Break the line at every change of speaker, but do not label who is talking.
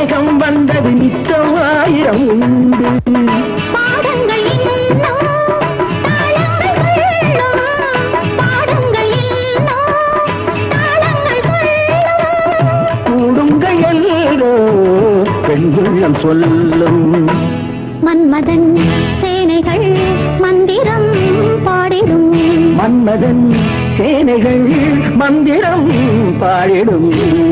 மேகம் வந்தது நித்தம் ஆயிரம் உண்டு.
பாடங்கள்
கூடுங்கள் எல்லோ பெண்குள்ளம் சொல்லும்.
மன்மதன் சேனைகள் மந்திரம் பாடிடும்.
மன்மதன் சேனைகள் மந்திரம் பாடிடும்.